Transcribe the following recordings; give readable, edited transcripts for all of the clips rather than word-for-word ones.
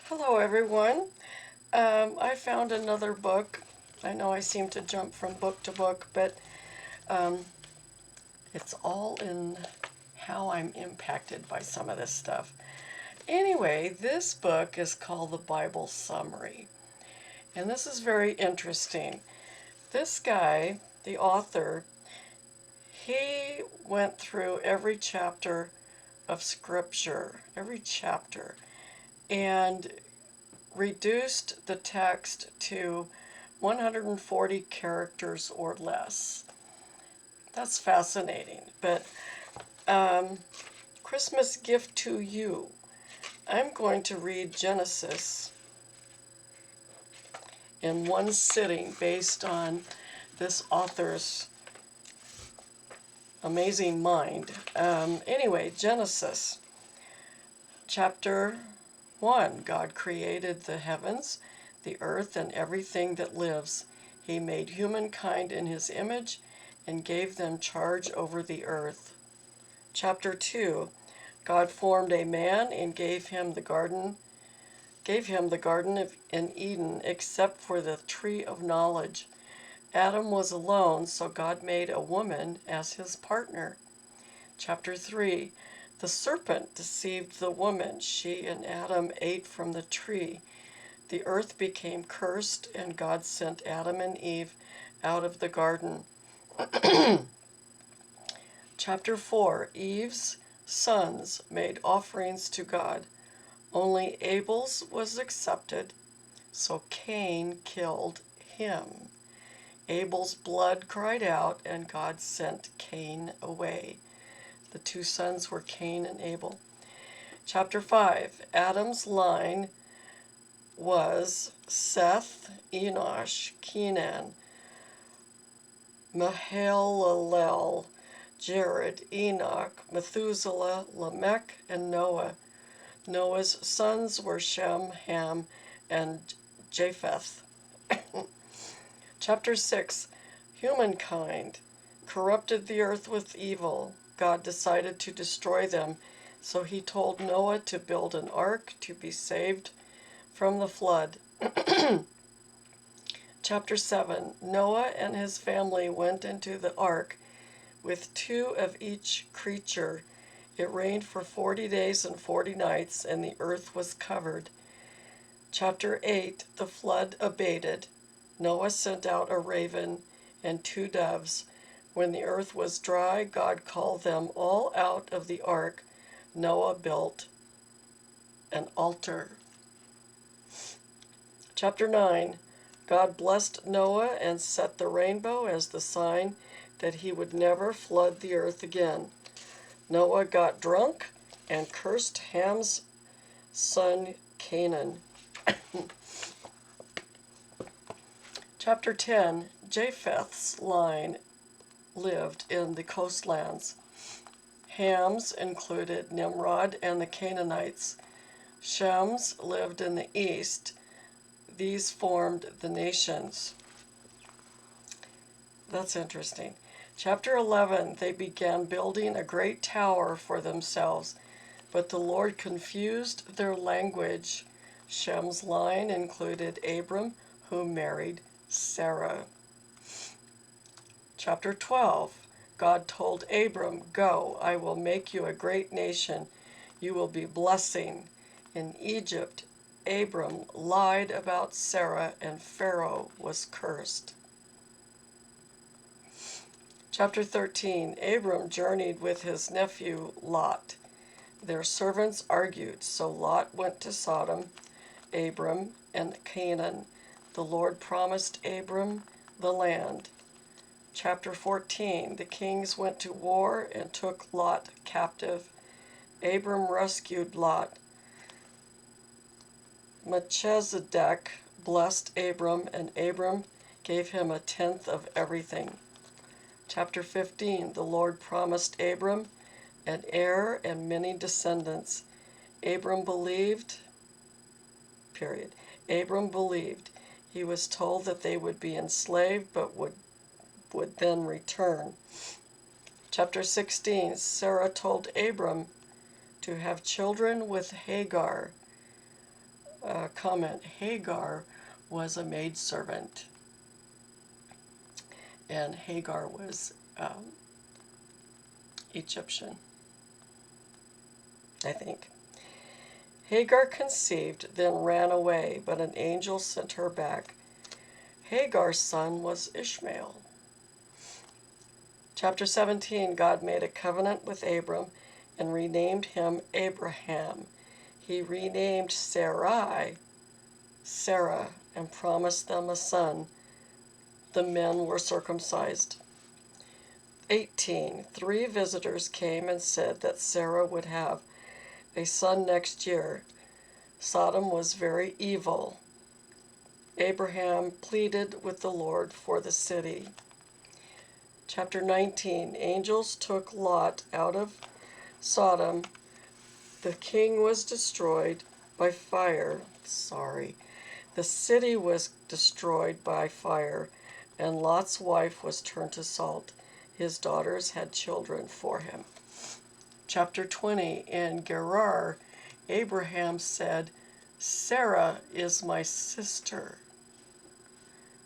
Hello, everyone. I found another book. I know I seem to jump from book to book, but um, it's all in how I'm impacted by some of this stuff. Anyway, this book is called The Bible Summary, and this is very interesting. This guy, the author, he went through every chapter of Scripture, every chapter, and reduced the text to 140 characters or less. That's fascinating. But Christmas gift to you. I'm going to read Genesis in one sitting based on this author's amazing mind. Anyway, Genesis chapter 1. God created the heavens, the earth, and everything that lives. He made humankind in his image and gave them charge over the earth. Chapter 2. God formed a man and gave him the garden in Eden except for the tree of knowledge. Adam was alone, so God made a woman as his partner. Chapter 3. The serpent deceived the woman. She and Adam ate from the tree. The earth became cursed, and God sent Adam and Eve out of the garden. Chapter 4. Eve's sons made offerings to God. Only Abel's was accepted, so Cain killed him. Abel's blood cried out, and God sent Cain away. The two sons were Cain and Abel. Chapter 5. Adam's line was Seth, Enosh, Kenan, Mahalalel, Jared, Enoch, Methuselah, Lamech, and Noah. Noah's sons were Shem, Ham, and Japheth. Chapter 6. Humankind corrupted the earth with evil. God decided to destroy them, so he told Noah to build an ark to be saved from the flood. Chapter 7. Noah and his family went into the ark with two of each creature. It rained for 40 days and 40 nights, and the earth was covered. Chapter 8. The flood abated. Noah sent out a raven and two doves. When the earth was dry, God called them all out of the ark. Noah built an altar. Chapter 9. God blessed Noah and set the rainbow as the sign that he would never flood the earth again. Noah got drunk and cursed Ham's son Canaan. Chapter 10. Japheth's line lived in the coastlands. Ham's included Nimrod and the Canaanites. Shem's lived in the east. These formed the nations. That's interesting. Chapter 11. They began building a great tower for themselves, but the Lord confused their language. Shem's line included Abram, who married Sarah. Chapter 12. God told Abram, "Go, I will make you a great nation. You will be blessing." In Egypt, Abram lied about Sarah, and Pharaoh was cursed. Chapter 13. Abram journeyed with his nephew Lot. Their servants argued, so Lot went to Sodom, Abram, and Canaan. The Lord promised Abram the land. Chapter 14. The kings went to war and took Lot captive. Abram rescued Lot. Melchizedek blessed Abram, and Abram gave him a tenth of everything. Chapter 15. The Lord promised Abram an heir and many descendants. Abram believed, period. Abram believed. He was told that they would be enslaved but would then return. Chapter 16. Sarah told Abram to have children with Hagar. comment, Hagar was a maidservant. And Hagar was Egyptian, I think. Hagar conceived, then ran away, but an angel sent her back. Hagar's son was Ishmael. Chapter 17, God made a covenant with Abram and renamed him Abraham. He renamed Sarai Sarah and promised them a son. The men were circumcised. 18. 3 visitors came and said that Sarah would have a son next year. Sodom was very evil. Abraham pleaded with the Lord for the city. Chapter 19. Angels took Lot out of Sodom. The king was destroyed by fire. The city was destroyed by fire, and Lot's wife was turned to salt. His daughters had children for him. Chapter 20. In Gerar, Abraham said, Sarah is my sister.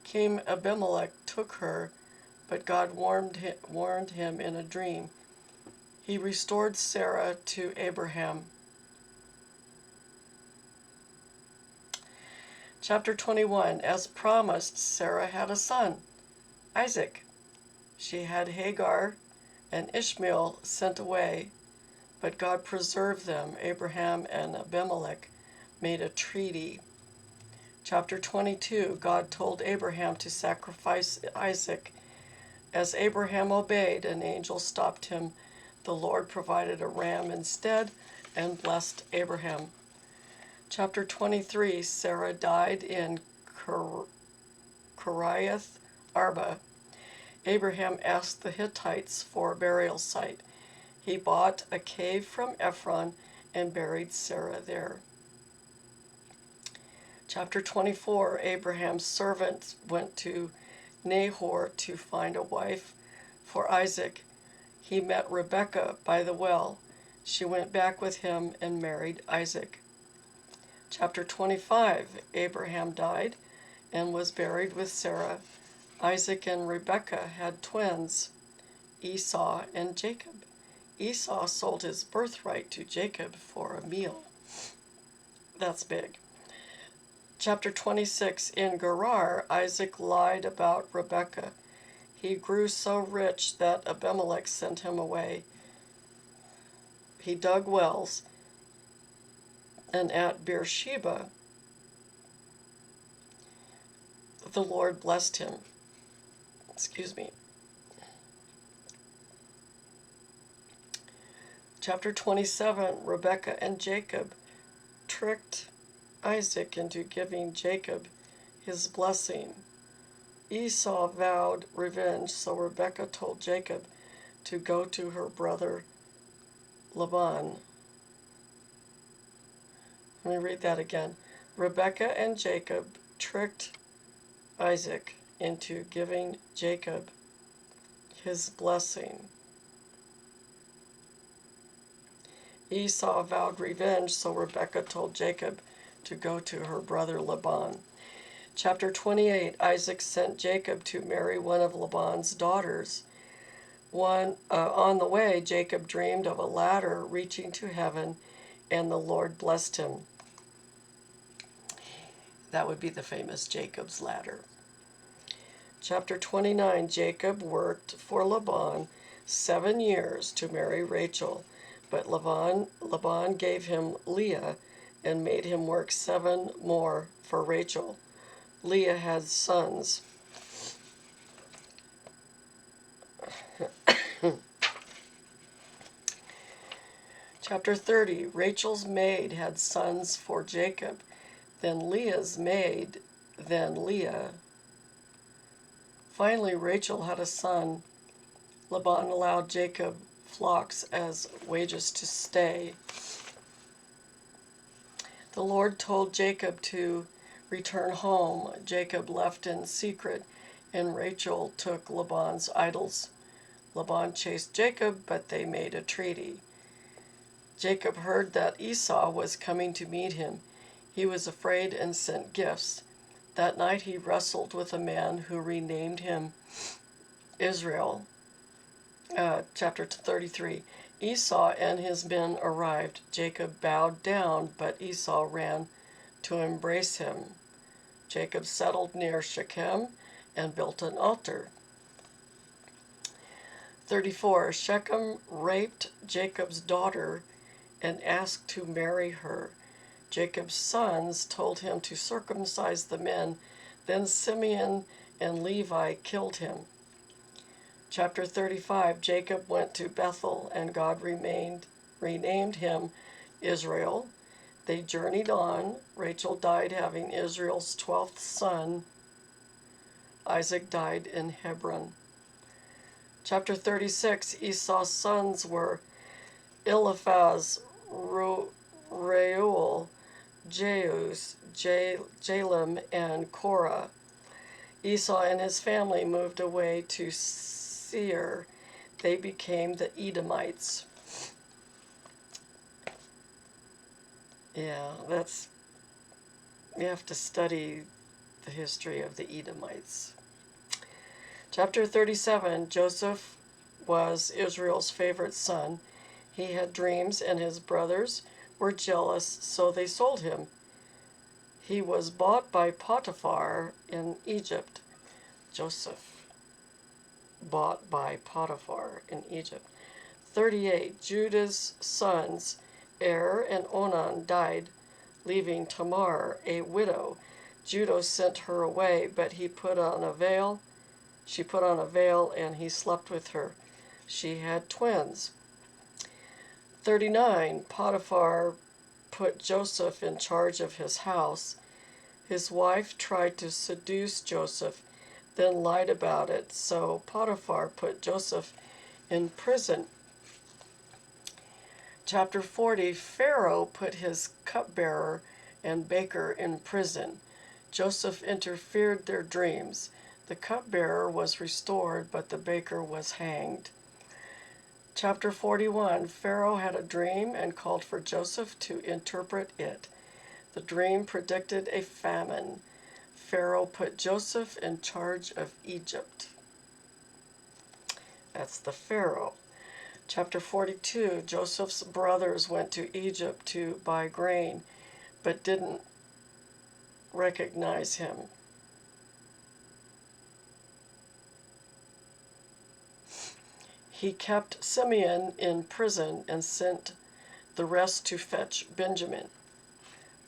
King Abimelech took her, but God warned him in a dream. He restored Sarah to Abraham. Chapter 21. As promised, Sarah had a son, Isaac. She had Hagar and Ishmael sent away, but God preserved them. Abraham and Abimelech made a treaty. Chapter 22. God told Abraham to sacrifice Isaac. As Abraham obeyed, an angel stopped him. The Lord provided a ram instead and blessed Abraham. Chapter 23. Sarah died in Kiriath Arba. Abraham asked the Hittites for a burial site. He bought a cave from Ephron and buried Sarah there. Chapter 24. Abraham's servant went to Nahor to find a wife for Isaac. He met Rebekah by the well. She went back with him and married Isaac. Chapter 25. Abraham died and was buried with Sarah. Isaac and Rebekah had twins, Esau and Jacob. Esau sold his birthright to Jacob for a meal. That's big. Chapter 26. In Gerar, Isaac lied about Rebekah. He grew so rich that Abimelech sent him away. He dug wells, and at Beersheba, the Lord blessed him. Chapter 27. Rebekah and Jacob tricked Isaac into giving Jacob his blessing. Esau vowed revenge, so Rebekah told Jacob to go to her brother Laban. Let me read that again. Rebekah and Jacob tricked Isaac into giving Jacob his blessing. Esau vowed revenge, so Rebekah told Jacob to go to her brother Laban. Chapter 28. Isaac sent Jacob to marry one of Laban's daughters. On the way, Jacob dreamed of a ladder reaching to heaven, and the Lord blessed him. That would be the famous Jacob's ladder. Chapter 29. Jacob worked for Laban 7 years to marry Rachel, but Laban gave him Leah and made him work 7 more for Rachel. Leah had sons. Chapter 30. Rachel's maid had sons for Jacob, then Leah's maid, then Leah. Finally, Rachel had a son. Laban allowed Jacob flocks as wages to stay. The Lord told Jacob to return home. Jacob left in secret, and Rachel took Laban's idols. Laban chased Jacob, but they made a treaty. Jacob heard that Esau was coming to meet him. He was afraid and sent gifts. That night he wrestled with a man who renamed him Israel. Chapter 33. Esau and his men arrived. Jacob bowed down, but Esau ran to embrace him. Jacob settled near Shechem and built an altar. 34. Shechem raped Jacob's daughter and asked to marry her. Jacob's sons told him to circumcise the men. Then Simeon and Levi killed him. Chapter 35. Jacob went to Bethel, and God renamed him Israel. They journeyed on. Rachel died having Israel's 12th son. Isaac died in Hebron. Chapter 36. Esau's sons were Eliphaz, Reuel, Jeus, Jalem, and Korah. Esau and his family moved away to Seir. They became the Edomites. Yeah, you have to study the history of the Edomites. Chapter 37. Joseph was Israel's favorite son. He had dreams, and his brothers were jealous, so they sold him. He was bought by Potiphar in Egypt. Joseph, bought by Potiphar in Egypt. 38. Judah's sons, Er and Onan, died, leaving Tamar a widow. Judah sent her away, but she put on a veil, and he slept with her. She had twins. 39. Potiphar put Joseph in charge of his house. His wife tried to seduce Joseph, then lied about it, so Potiphar put Joseph in prison. Chapter 40. Pharaoh put his cupbearer and baker in prison. Joseph interfered their dreams. The cupbearer was restored, but the baker was hanged. Chapter 41. Pharaoh had a dream and called for Joseph to interpret it. The dream predicted a famine. Pharaoh put Joseph in charge of Egypt. That's the Pharaoh. Chapter 42. Joseph's brothers went to Egypt to buy grain, but didn't recognize him. He kept Simeon in prison and sent the rest to fetch Benjamin.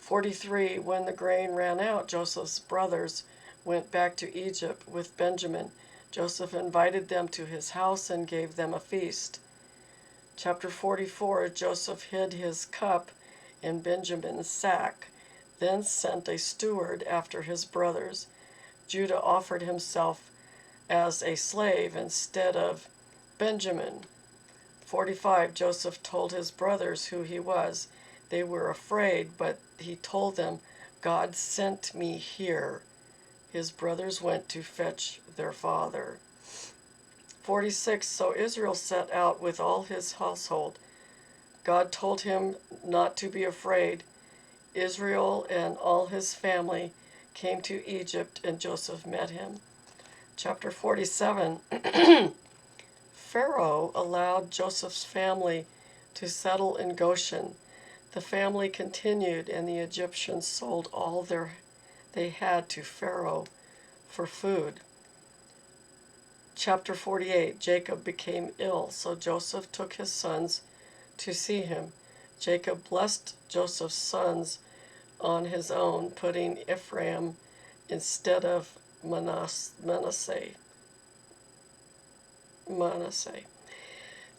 43. When the grain ran out, Joseph's brothers went back to Egypt with Benjamin. Joseph invited them to his house and gave them a feast. Chapter 44. Joseph hid his cup in Benjamin's sack, then sent a steward after his brothers. Judah offered himself as a slave instead of Benjamin. 45. Joseph told his brothers who he was. They were afraid, but he told them, "God sent me here." His brothers went to fetch their father. 46. So Israel set out with all his household. God told him not to be afraid. Israel and all his family came to Egypt, and Joseph met him. Chapter 47. Pharaoh allowed Joseph's family to settle in Goshen. The family continued, and the Egyptians sold all they had to Pharaoh for food. Chapter 48. Jacob became ill, so Joseph took his sons to see him. Jacob blessed Joseph's sons on his own, putting Ephraim instead of Manasseh.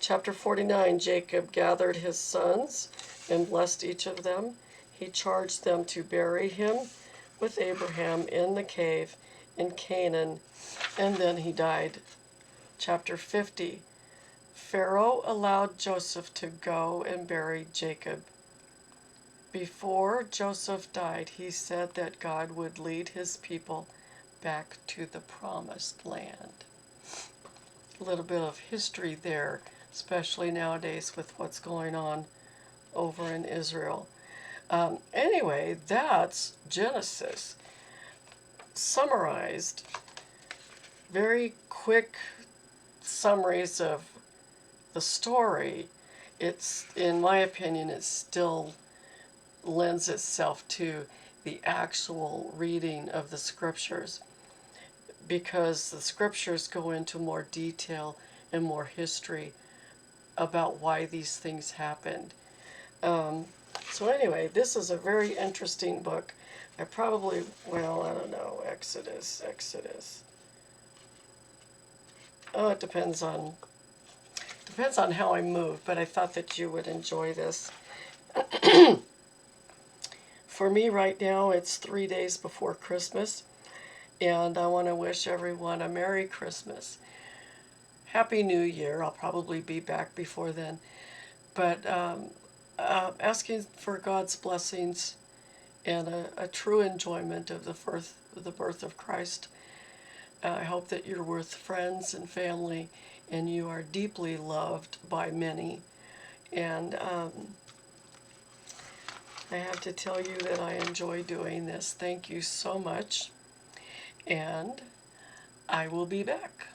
Chapter 49. Jacob gathered his sons and blessed each of them. He charged them to bury him with Abraham in the cave in Canaan, and then he died. Chapter 50. Pharaoh allowed Joseph to go and bury Jacob. Before Joseph died, he said that God would lead his people back to the promised land. A little bit of history there, especially nowadays with what's going on over in Israel. Anyway, that's Genesis. Summarized, very quick summaries of the story. It's, in my opinion, it still lends itself to the actual reading of the scriptures, because the scriptures go into more detail and more history about why these things happened. Um, so anyway, this is a very interesting book. I probably, well, I don't know, Exodus. Oh, it depends on how I move, but I thought that you would enjoy this. For me right now, it's 3 days before Christmas, and I want to wish everyone a Merry Christmas. Happy New Year. I'll probably be back before then. But asking for God's blessings and a true enjoyment of the birth of Christ. I hope that you're with friends and family and you are deeply loved by many. And I have to tell you that I enjoy doing this. Thank you so much. And I will be back.